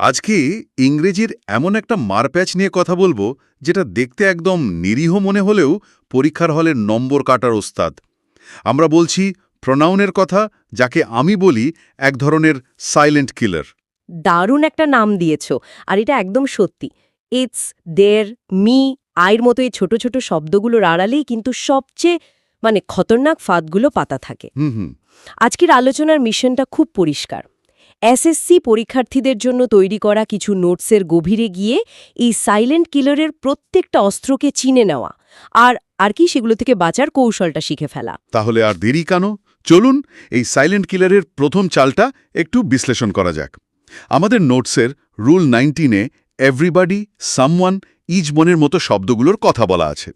আজকে ইংরেজির এমন একটা মারপ্যাচ নিয়ে কথা বলবো যেটা দেখতে একদম নিরীহ মনে হলেও পরীক্ষার হলের নম্বর কাটার ওস্তাদ। আমরা বলছি প্রোনাউনের কথা, যাকে আমি বলি এক ধরনের সাইলেন্ট কিলার। দারুণ একটা নাম দিয়েছ, আর এটা একদম সত্যি। ইটস, দের, মি, আয়ের মতো এই ছোট ছোট শব্দগুলোর আড়ালেই কিন্তু সবচেয়ে খতরনাক ফাঁদগুলো পাতা থাকে। হুম। আজকের আলোচনার মিশনটা খুব পরিষ্কার। এসএসসি পরীক্ষার্থীদের জন্য তৈরি করা কিছু নোটসের গভীরে গিয়ে এই সাইলেন্ট কিলারের প্রত্যেকটা অস্ত্রকে চিনে নেওয়া আর কি সেগুলো থেকে বাঁচার কৌশলটা শিখে ফেলা। তাহলে আর দেরি কেন? চলুন এই সাইলেন্ট কিলারের প্রথম চালটা একটু বিশ্লেষণ করা যাক। আমাদের নোটসের রুল 19-এ এভরিবডি, সামওয়ান, ইচ মনের মতো শব্দগুলোর কথা বলা আছে।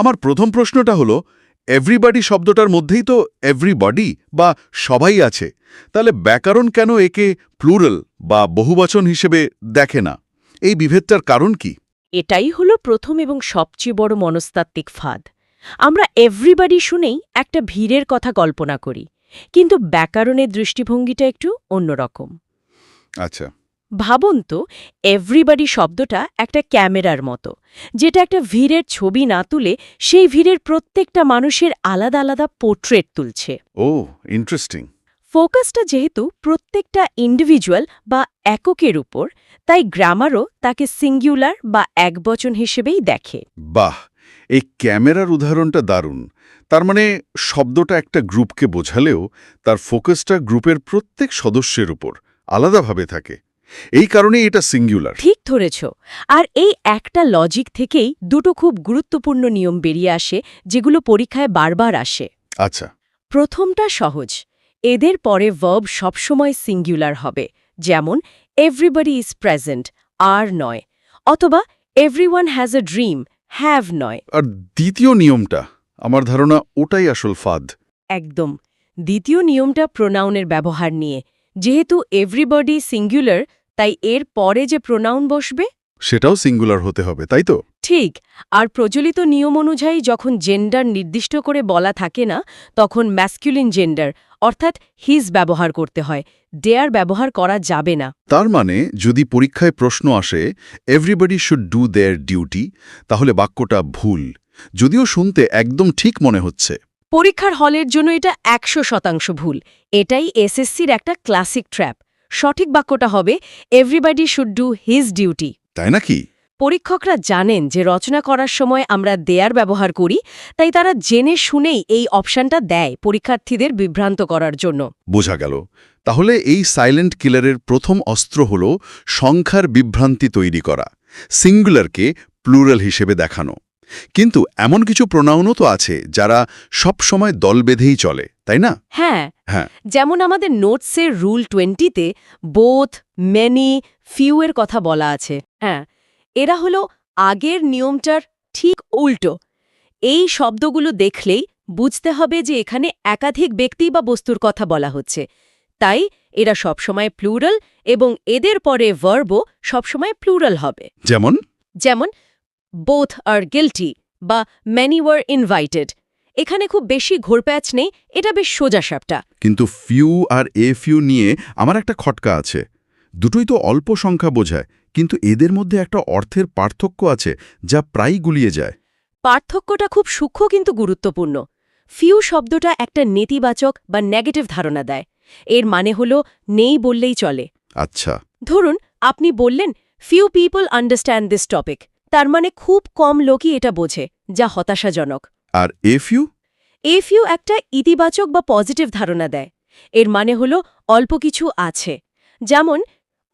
আমার প্রথম প্রশ্নটা হলো, এভরিবডি শব্দটার মধ্যেই তো এভরিবডি বা সবাই আছে, তাহলে ব্যাকরণ কেন একে প্লুরাল বা বহুবচন হিসেবে দেখে না? এই বিভেদটার কারণ কি? এটাই হলো প্রথম এবং সবচেয়ে বড় মনস্তাত্ত্বিক ফাঁদ। আমরা এভরিবডি শুনেই একটা ভিড়ের কথা কল্পনা করি, কিন্তু ব্যাকরণের দৃষ্টিভঙ্গিটা একটু অন্যরকম। আচ্ছা। ভাবুন তো, এভরিবডি শব্দটা একটা ক্যামেরার মতো, যেটা একটা ভিড়ের ছবি না তুলে সেই ভিড়ের প্রত্যেকটা মানুষের আলাদা আলাদা পোর্ট্রেট তুলছে। ও, ইন্টারেস্টিং। ফোকাসটা যেহেতু প্রত্যেকটা ইন্ডিভিজুয়াল বা এককের উপর, তাই গ্রামারও তাকে সিঙ্গুলার বা একবচন হিসেবেই দেখে। বাহ, এই ক্যামেরার উদাহরণটা দারুণ। তার মানে শব্দটা একটা গ্রুপকে বোঝালেও তার ফোকাসটা গ্রুপের প্রত্যেক সদস্যের উপর আলাদাভাবে থাকে। এই কারণেই এটা সিঙ্গুলার। ঠিক ধরেছ। আর এই একটা লজিক থেকেই দুটো খুব গুরুত্বপূর্ণ নিয়ম বেরিয়ে আসে, যেগুলো পরীক্ষায় বারবার আসে। আচ্ছা। প্রথমটা সহজ, এদের পরে ভার্ব সবসময় সিঙ্গুলার হবে, যেমন এভরিবডি ইজ প্রেজেন্ট, আর নয়, অথবা everyone has a dream, have নয়। আর দ্বিতীয় নিয়মটা, আমার ধারণা ওটাই আসল ফাঁদ। একদম। দ্বিতীয় নিয়মটা প্রোনাউনের ব্যবহার নিয়ে। যেহেতু এভরিবডি সিঙ্গুলার, তাই এর পরে যে প্রোনাউন বসবে সেটাও সিঙ্গুলার হতে হবে, তাই তো? ঠিক। আর প্রচলিত নিয়ম অনুযায়ী যখন জেন্ডার নির্দিষ্ট করে বলা থাকে না, তখন ম্যাসকুলিন জেন্ডার অর্থাৎ হিজ ব্যবহার করতে হয়, ডেয়ার ব্যবহার করা যাবে না। তার মানে যদি পরীক্ষায় প্রশ্ন আসে everybody should do their duty, তাহলে বাক্যটা ভুল, যদিও শুনতে একদম ঠিক মনে হচ্ছে। পরীক্ষার হলের জন্য এটা 100% ভুল। এটাই এসএসসির একটা ক্লাসিক ট্র্যাপ। সঠিক বাক্যটা হবে everybody should do his duty. তাই নাকি? পরীক্ষকরা জানেন যে রচনা করার সময় আমরা দেয়ার ব্যবহার করি, তাই তারা জেনে শুনেই এই অপশনটা দেয় পরীক্ষার্থীদের বিভ্রান্ত করার জন্য। বোঝা গেল। তাহলে এই সাইলেন্ট কিলারের প্রথম অস্ত্র হল সংখ্যার বিভ্রান্তি তৈরি করা, সিঙ্গুলারকে প্লুরাল হিসেবে দেখানো। কিন্তু এমন কিছু প্রোনাউনও তো আছে যারা সব সময় দল বেঁধেই চলে, তাই না? হ্যাঁ, হ্যাঁ। যেমন আমাদের নোটসের রুল 20-তে বোথ, মেনি, ফিউ এর কথা বলা আছে। হ্যাঁ, এরা হলো আগের নিয়মটার ঠিক উল্টো। এই শব্দগুলো দেখলেই বুঝতে হবে যে এখানে একাধিক ব্যক্তি বা বস্তুর কথা বলা হচ্ছে। তাই এরা সবসময় প্লুরাল, এবং এদের পরে ভার্বও সবসময় প্লুরাল হবে। যেমন বোথ আর গিল্টি বা মেনি ওয়ার ইনভাইটেড। এখানে খুব বেশি ঘোরপ্যাচ নেই, এটা বেশ সোজাসাপটা। কিন্তু ফিউ আর এ ফিউ নিয়ে আমার একটা খটকা আছে। দুটোই তো অল্প সংখ্যা বোঝায়, কিন্তু এদের মধ্যে একটা অর্থের পার্থক্য আছে যা প্রায়ই গুলিয়ে যায়। পার্থক্যটা খুব সূক্ষ্ম কিন্তু গুরুত্বপূর্ণ। ফিউ শব্দটা একটা নেতিবাচক বা নেগেটিভ ধারণা দেয়। এর মানে হলো নেই বললেই চলে। আচ্ছা। ধরুন, আপনি বললেন few people understand this topic, তার মানে খুব কম লোকই এটা বোঝে, যা হতাশাজনক। আর এ ফিউ? এ ফিউ একটা ইতিবাচক বা পজিটিভ ধারণা দেয়। এর মানে হলো অল্প কিছু আছে, যেমন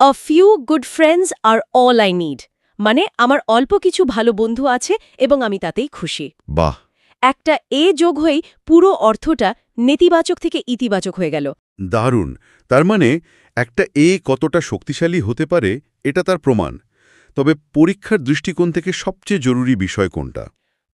আ ফিউ গুড ফ্রেন্ডস আর অল আই নিড, মানে আমার অল্প কিছু ভালো বন্ধু আছে এবং আমি তাতেই খুশি। বাহ। একটা এ যোগ হয়েই পুরো অর্থটা নেতিবাচক থেকে ইতিবাচক হয়ে গেল। দারুণ। তার মানে একটা এ কতটা শক্তিশালী হতে পারে এটা তার প্রমাণ। তবে পরীক্ষার দৃষ্টিকোণ থেকে সবচেয়ে জরুরি বিষয় কোনটা?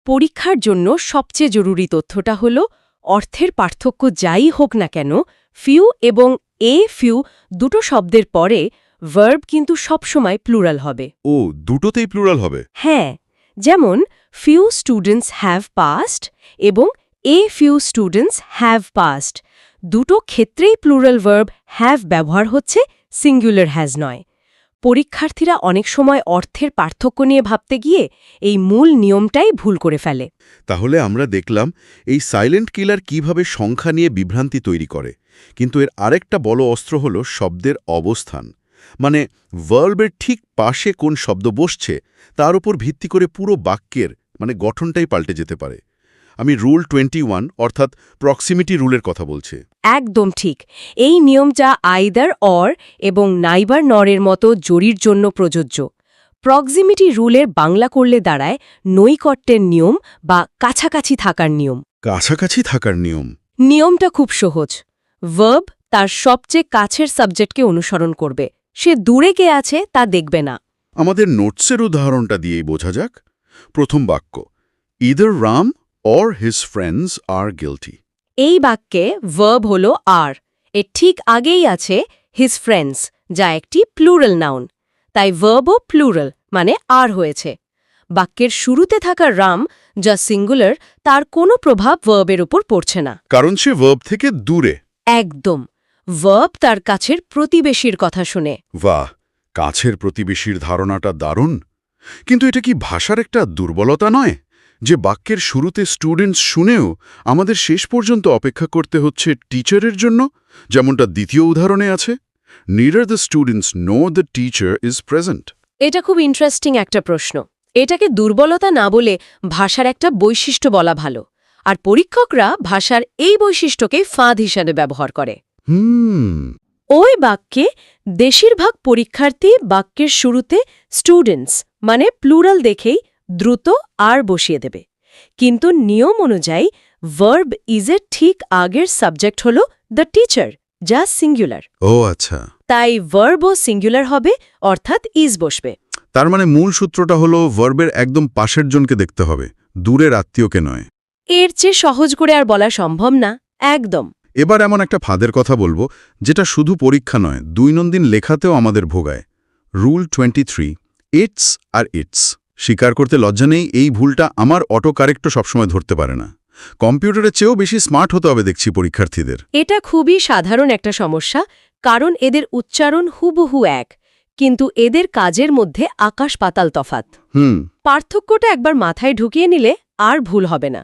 পরীক্ষার জন্য সবচেয়ে জরুরি তথ্যটা হল অর্থের পার্থক্য যাই হোক না কেন, ফিউ এবং এ ফিউ দুটো শব্দের পরে ভার্ব কিন্তু সবসময় প্লুরাল হবে। ও, দুটোতেই প্লুরাল হবে? হ্যাঁ, যেমন ফিউ স্টুডেন্টস হ্যাভ পাস্ট এবং a few students have passed, দুটো ক্ষেত্রেই প্লুরাল ভার্ব হ্যাভ ব্যবহার হচ্ছে, সিঙ্গুলার হ্যাজ নয়। পরীক্ষার্থীরা অনেক সময় অর্থের পার্থক্য নিয়ে ভাবতে গিয়ে এই মূল নিয়মটাই ভুল করে ফেলে। তাহলে আমরা দেখলাম এই সাইলেন্ট কিলার কিভাবে সংখ্যা নিয়ে বিভ্রান্তি তৈরি করে, কিন্তু এর আরেকটা বড় অস্ত্র হল শব্দের অবস্থান। মানে ভার্বের ঠিক পাশে কোন শব্দ বসছে তার উপর ভিত্তি করে পুরো বাক্যের গঠনটাই পাল্টে যেতে পারে। আমি রুল 21 অর্থাৎ প্রক্সিমিটি রুলের কথা বলছি। একদম ঠিক। এই নিয়মটা আইদার অর এবং নাইবার নরের মতো জরির জন্য প্রযোজ্য। প্রক্সিমিটি রুলের বাংলা করলে দাঁড়ায় নৈকট্যের নিয়ম বা কাছাকাছি থাকার নিয়ম। কাছাকাছি থাকার নিয়ম। নিয়মটা খুব সহজ। ভার্ব তার সবচেয়ে কাছের সাবজেক্টকে অনুসরণ করবে, সে দূরে কে আছে তা দেখবে না। আমাদের নোটসের উদাহরণটা দিয়েই বোঝা যাক। প্রথম বাক্য, either Ram or his friends R guilty. এই বাক্যে ভার্ব হল আর, এর ঠিক আগেই আছে হিজ ফ্রেন্ডস, যা একটি প্লুরাল নাউন, তাই ভার্বও প্লুরাল মানে আর হয়েছে। বাক্যের শুরুতে থাকা রাম, যা সিঙ্গুলার, তার কোনো প্রভাব ভার্বের উপর পড়ছে না, কারণ সে ভার্ব থেকে দূরে। একদম। ভার্ব তার কাছের প্রতিবেশীর কথা শুনে। বাহ, কাছের প্রতিবেশীর ধারণাটা দারুণ। কিন্তু এটা কি ভাষার একটা দুর্বলতা নয়, যে বাক্যের শুরুতে স্টুডেন্টস শুনেও আমাদের শেষ পর্যন্ত অপেক্ষা করতে হচ্ছে টিচারের জন্য, যেমনটা দ্বিতীয় উদাহরণে আছে? Neither the students know the teacher is present. এটা খুব ইন্টারেস্টিং একটা প্রশ্ন। এটাকে দুর্বলতা না বলে ভাষার একটা বৈশিষ্ট্য বলা ভালো, আর পরীক্ষকরা ভাষার এই বৈশিষ্ট্যকে ফাঁদ হিসাবে ব্যবহার করে। ওই বাক্যে বেশিরভাগ পরীক্ষার্থী বাক্যের শুরুতে স্টুডেন্টস মানে প্লুরাল দেখেই দ্রুত আর বসিয়ে দেবে, কিন্তু নিয়ম অনুযায়ী ভার্ব ইজের ঠিক আগের সাবজেক্ট হল দ্য টিচার, যা সিঙ্গুলার। ও আচ্ছা, তাই ভার্বও সিঙ্গুলার হবে, অর্থাৎ ইজ বসবে। তার মানে মূল সূত্রটা হলো ভার্বের একদম পাশের জনকে দেখতে হবে, দূরের আত্মীয়কে নয়। এর চেয়ে সহজ করে আর বলা সম্ভব না। একদম। এবার এমন একটা ফাঁদের কথা বলবো, যেটা শুধু পরীক্ষা নয়, দৈনন্দিন লেখাতেও আমাদের ভোগায়। রুল 23, ইটস আর ইটস। স্বীকার করতে লজ্জা নেই, এই ভুলটা আমার অটো কারেক্টও সবসময় ধরতে পারে না। কম্পিউটারের চেয়েও বেশি স্মার্ট হতে হবে দেখছি পরীক্ষার্থীদের। এটা খুবই সাধারণ একটা সমস্যা, কারণ এদের উচ্চারণ হুবহু এক, কিন্তু এদের কাজের মধ্যে আকাশ পাতাল তফাত। পার্থক্যটা একবার মাথায় ঢুকিয়ে নিলে আর ভুল হবে না।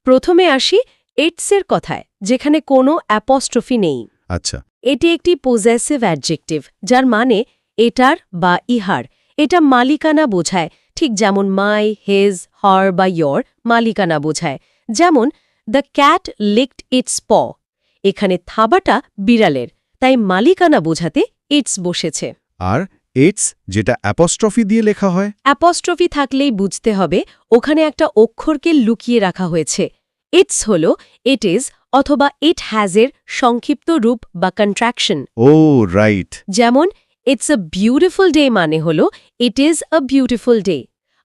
প্রথমে আসি ইটসের কথায়, যেখানে কোনো অ্যাপস্ট্রফি নেই। আচ্ছা, এটি একটি পজেসিভ অ্যাডজেক্টিভ, যার মানে এটার বা ইহার। এটা মালিকানা বোঝায়, ঠিক যেমন মাই, হেজ, হার বা ইয়র মালিকানা বোঝায়। যেমন দ্য ক্যাট লিকড ইটস প, এখানে থাবাটা বিড়ালের, তাই মালিকানা বোঝাতে ইটস বসেছে। আর ইটস যেটা অ্যাপস্ট্রফি দিয়ে লেখা হয়? অ্যাপস্ট্রফি থাকলেই বুঝতে হবে ওখানে একটা অক্ষরকে লুকিয়ে রাখা হয়েছে। ইটস হল ইট ইজ অথবা ইট হ্যাজের সংক্ষিপ্ত রূপ বা কন্ট্রাকশন। ও রাইট। যেমন ইটস আ বিউটিফুল ডে মানে হল it is a beautiful day.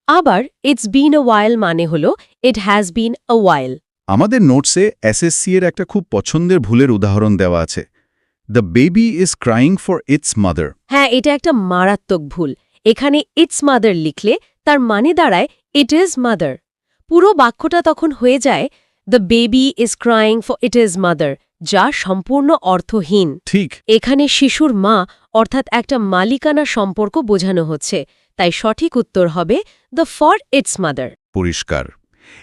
আবার ইটস বিন আ ওয়াইল মানে হল ইট হ্যাজ বিন আ ওয়াইল। আমাদের নোটসে এসএসসি এর একটা খুব পছন্দের ভুলের উদাহরণ দেওয়া আছে। The baby is crying for its mother. হ্যাঁ, এটা একটা মারাত্মক ভুল। এখানে ইটস মাদার লিখলে তার মানে দাঁড়ায় ইট ইজ মাদার। পুরো বাক্যটা তখন হয়ে যায় the baby is crying for it is mother, যা সম্পূর্ণ অর্থহীন। ঠিক। এখানে শিশুর মা অর্থাৎ একটা মালিকানা সম্পর্ক বোঝানো হচ্ছে, তাই সঠিক উত্তর হবে দ্য ফর ইটস মাদার। পরিষ্কার।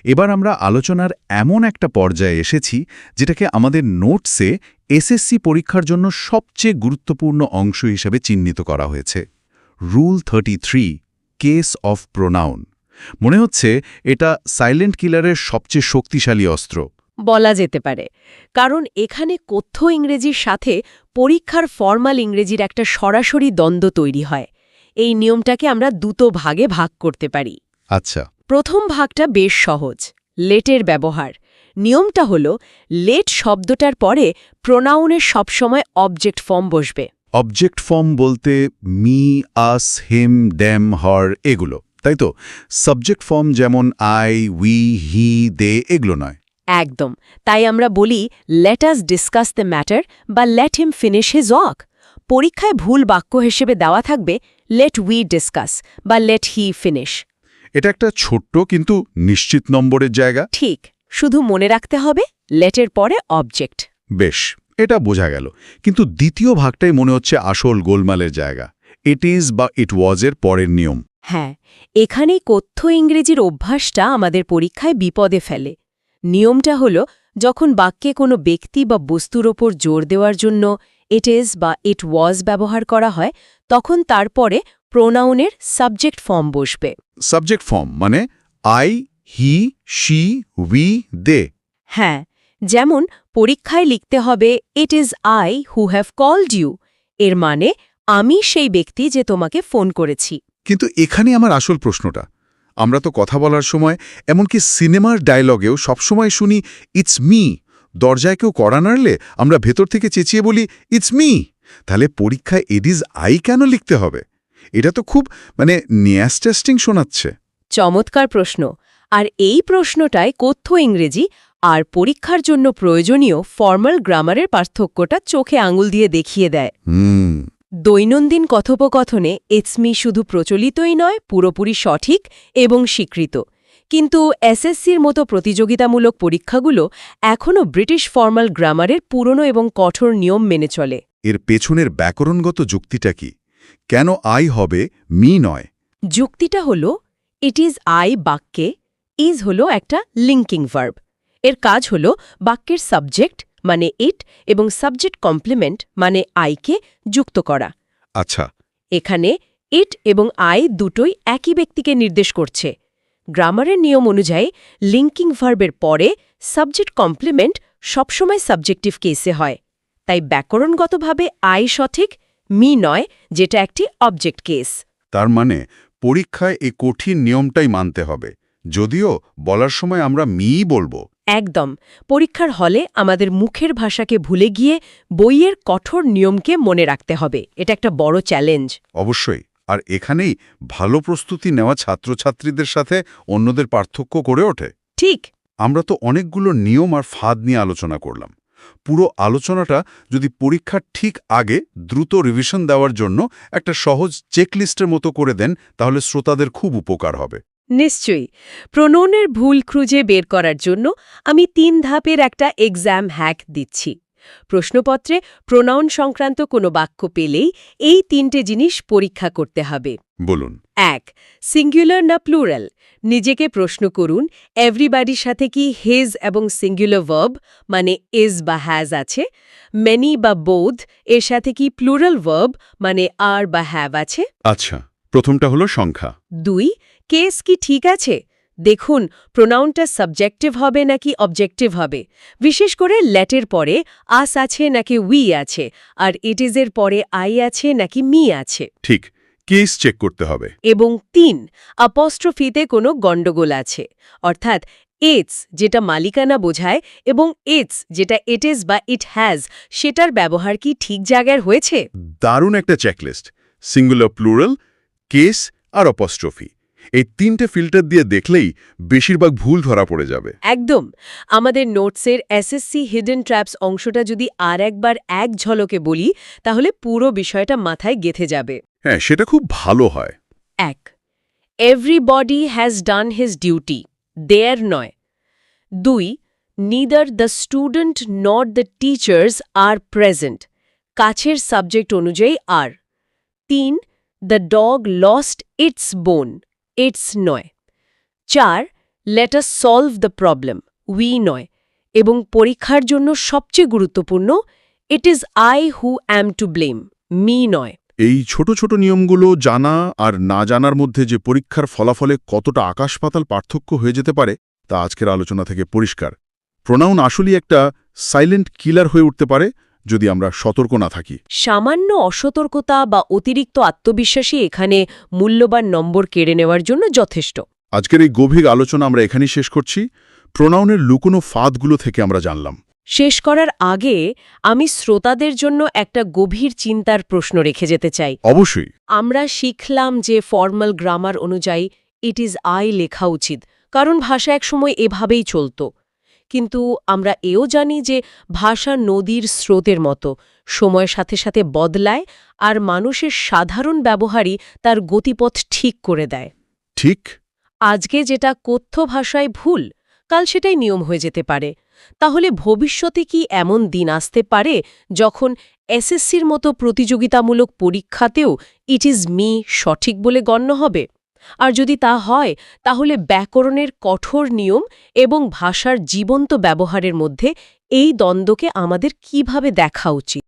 এবার আমরা আলোচনার এমন একটা পর্যায়ে এসেছি যেটাকে আমাদের নোটসে এসএসসি পরীক্ষার জন্য সবচেয়ে গুরুত্বপূর্ণ অংশ হিসেবে চিহ্নিত করা হয়েছে। Rule 33, case of pronoun. মনে হচ্ছে এটা সাইলেন্ট কিলারের সবচেয়ে শক্তিশালী অস্ত্র বলা যেতে পারে, কারণ এখানে কথ্য ইংরেজির সাথে পরীক্ষার ফর্মাল ইংরেজির একটা সরাসরি দ্বন্দ্ব তৈরি হয়। এই নিয়মটাকে আমরা দুটো ভাগে ভাগ করতে পারি। আচ্ছা। প্রথম ভাগটা বেশ সহজ, লেটের ব্যবহার। নিয়মটা হল লেট শব্দটার পরে প্রোনাউনের সবসময় অবজেক্ট ফর্ম বসবে। অবজেক্ট ফর্ম বলতে me, us, him, them, her এগুলো, তাই তো? সাবজেক্ট ফর্ম যেমন আই, উই, হি, দে এগুলো নয়। একদম। তাই আমরা বলি let us discuss the matter বা let him finish his work. পরীক্ষায় ভুল বাক্য হিসেবে দেওয়া থাকবে লেট উই ডিসকাস বা লেট হি ফিনিশ। এটা একটা ছোট্ট কিন্তু নিশ্চিত নম্বরের জায়গা। ঠিক, শুধু মনে রাখতে হবে লেটের পরে অবজেক্ট। বেশ, এটা বোঝা গেল। কিন্তু দ্বিতীয় ভাগটাই মনে হচ্ছে আসল গোলমালের জায়গা। ইট ইজ বা ইট ওয়াজের পরের নিয়ম। হ্যাঁ, এখানেই কথ্য ইংরেজির অভ্যাসটা আমাদের পরীক্ষায় বিপদে ফেলে। নিয়মটা হলো যখন বাক্যে কোনো ব্যক্তি বা বস্তুর ওপর জোর দেওয়ার জন্য ইট ইজ বা ইট ওয়াজ ব্যবহার করা হয়, তখন তারপরে প্রোনাউনের সাবজেক্ট ফর্ম বসবে। সাবজেক্ট ফর্ম মানে I, he, she, we, they. হ্যাঁ, যেমন পরীক্ষায় লিখতে হবে it is I who have called you, এর মানে আমি সেই ব্যক্তি যে তোমাকে ফোন করেছি। কিন্তু এখানে আমার আসল প্রশ্নটা, আমরা তো কথা বলার সময় এমনকি সিনেমার ডায়লগেও সবসময় শুনি ইটস মি। দরজায় কেউ কড়া নাড়লে আমরা ভেতর থেকে চেঁচিয়ে বলি ইটস মি। তাহলে পরীক্ষায় ইট ইজ আই কেন লিখতে হবে? এটা তো খুব নিয়াস্টেস্টিং শোনাচ্ছে। চমৎকার প্রশ্ন। আর এই প্রশ্নটাই কথ্য ইংরেজি আর পরীক্ষার জন্য প্রয়োজনীয় ফর্মাল গ্রামারের পার্থক্যটা চোখে আঙুল দিয়ে দেখিয়ে দেয়। দৈনন্দিন কথোপকথনে ইটস-মি শুধু প্রচলিতই নয়, পুরোপুরি সঠিক এবং স্বীকৃত। কিন্তু এসএসসির মতো প্রতিযোগিতামূলক পরীক্ষাগুলো এখনও ব্রিটিশ ফর্মাল গ্রামারের পুরনো এবং কঠোর নিয়ম মেনে চলে। এর পেছনের ব্যাকরণগত যুক্তিটা কি? কেন আই হবে মি নয়? যুক্তিটা হল ইট ইজ আই বাক্যে ইজ হল একটা লিঙ্কিং ভার্ব। এর কাজ হল বাক্যের সাবজেক্ট মানে ইট এবং সাবজেক্ট কমপ্লিমেন্ট মানে আইকে যুক্ত করা। আচ্ছা, এখানে ইট এবং আই দুটোই একই ব্যক্তিকে নির্দেশ করছে। গ্রামারের নিয়ম অনুযায়ী লিঙ্কিং ভার্বের পরে সাবজেক্ট কমপ্লিমেন্ট সবসময় সাবজেক্টিভ কেসে হয়। তাই ব্যাকরণগতভাবে আই সঠিক, মি নয়, যেটা একটি অবজেক্ট কেস। তার মানে পরীক্ষায় এই কঠিন নিয়মটাই মানতে হবে, যদিও বলার সময় আমরা মিই বলবো। একদম। পরীক্ষার হলে আমাদের মুখের ভাষাকে ভুলে গিয়ে বইয়ের কঠোর নিয়মকে মনে রাখতে হবে। এটা একটা বড় চ্যালেঞ্জ। অবশ্যই। আর এখানেই ভালো প্রস্তুতি নেওয়া ছাত্রছাত্রীদের সাথে অন্যদের পার্থক্য করে ওঠে। ঠিক। আমরা তো অনেকগুলো নিয়ম আর ফাঁদ নিয়ে আলোচনা করলাম। পুরো আলোচনাটা যদি পরীক্ষার ঠিক আগে দ্রুত রিভিশন দেওয়ার জন্য একটা সহজ চেকলিস্টের মতো করে দেন, তাহলে শ্রোতাদের খুব উপকার হবে। নিশ্চয়ই। প্রোনাউনের ভুল খুঁজে বের করার জন্য আমি ৩ ধাপের একটা এক্সাম হ্যাক দিচ্ছি। প্রশ্নপত্রে প্রোনাউন সংক্রান্ত কোনো বাক্য পেলেই এই ৩টে জিনিস পরীক্ষা করতে হবে। বলুন। ১. সিঙ্গুলার না প্লুরাল? নিজেকে প্রশ্ন করুন, এভরিবাডির সাথে কি হিজ এবং সিঙ্গুলার ভার্ব মানে ইজ বা হ্যাজ আছে? মেনি বা বোথ এর সাথে কি প্লুরাল ভার্ব মানে আর বা হ্যাভ আছে? আচ্ছা, প্রথমটা হলো সংখ্যা। ২. কেস কি ঠিক আছে? দেখুন প্রোনাউনটা সাবজেক্টিভ হবে নাকি অবজেক্টিভ হবে। বিশেষ করে লেটের পরে আস আছে নাকি উই আছে, আর ইট ইজের পরে আই আছে নাকি মি আছে। ঠিক, কেস চেক করতে হবে। এবং ৩. অ্যাপস্ট্রফিতে কোনো গণ্ডগোল আছে, অর্থাৎ ইটস যেটা মালিকানা বোঝায় এবং ইটস যেটা ইট ইজ বা ইট হ্যাজ, সেটার ব্যবহার কি ঠিক জায়গায় হয়েছে? দারুণ একটা চেকলিস্ট। সিঙ্গুলার, প্লুরাল, কেস আর অ্যাপস্ট্রফি, এই ৩টে ফিল্টার দিয়ে দেখলেই বেশিরভাগ ভুল ধরা পড়ে যাবে। একদম। আমাদের নোটসের এসএসসি হিডেন ট্র্যাপস অংশটা যদি আর একবার এক ঝলকে বলি, তাহলে পুরো বিষয়টা মাথায় গেঁথে যাবে। হ্যাঁ, সেটা খুব ভালো হয়। ১. Everybody has done his duty, their নয়। ২. Neither the student nor the teachers are present, কাছের সাবজেক্ট অনুযায়ী are. ৩. The dog lost its bone, it's নয়। ৪. Let us solve the problem, we নয়। এবং পরীক্ষার জন্য সবচেয়ে গুরুত্বপূর্ণ, it is I who am to blame, me নয়। এই ছোট ছোট নিয়মগুলো জানা আর না জানার মধ্যে যে পরীক্ষার ফলাফলে কতটা আকাশ-পাতাল পার্থক্য হয়ে যেতে পারে, তা আজকের আলোচনা থেকে পরিষ্কার। প্রোনাউন আসলেই একটা সাইলেন্ট কিলার হয়ে উঠতে পারে যদি আমরা সতর্ক না থাকি। সামান্য অসতর্কতা বা অতিরিক্ত আত্মবিশ্বাসী এখানে মূল্যবান নম্বর কেড়ে নেওয়ার জন্য যথেষ্ট। আজকের এই গভীর আলোচনা আমরা এখানেই শেষ করছি। প্রোনাউনের লুকোনো ফাঁদগুলো থেকে আমরা জানলাম। শেষ করার আগে আমি শ্রোতাদের জন্য একটা গভীর চিন্তার প্রশ্ন রেখে যেতে চাই। অবশ্যই। আমরা শিখলাম যে ফর্মাল গ্রামার অনুযায়ী ইট ইজ আই লেখা উচিত, কারণ ভাষা একসময় এভাবেই চলত। কিন্তু আমরা এও জানি যে ভাষা নদীর স্রোতের মতো, সময়ের সাথে সাথে বদলায়, আর মানুষের সাধারণ ব্যবহারই তার গতিপথ ঠিক করে দেয়। ঠিক। আজকে যেটা কথ্য ভাষায় ভুল, কাল সেটাই নিয়ম হয়ে যেতে পারে। তাহলে ভবিষ্যতে কি এমন দিন আসতে পারে যখন এসএসসির মতো প্রতিযোগিতামূলক পরীক্ষাতেও ইট ইজ মি সঠিক বলে গণ্য হবে? আর যদি তা হয়, তাহলে ব্যাকরণের কঠোর নিয়ম এবং ভাষার জীবন্ত ব্যবহারের মধ্যে এই দ্বন্দ্বকে আমাদের কিভাবে দেখা উচিত?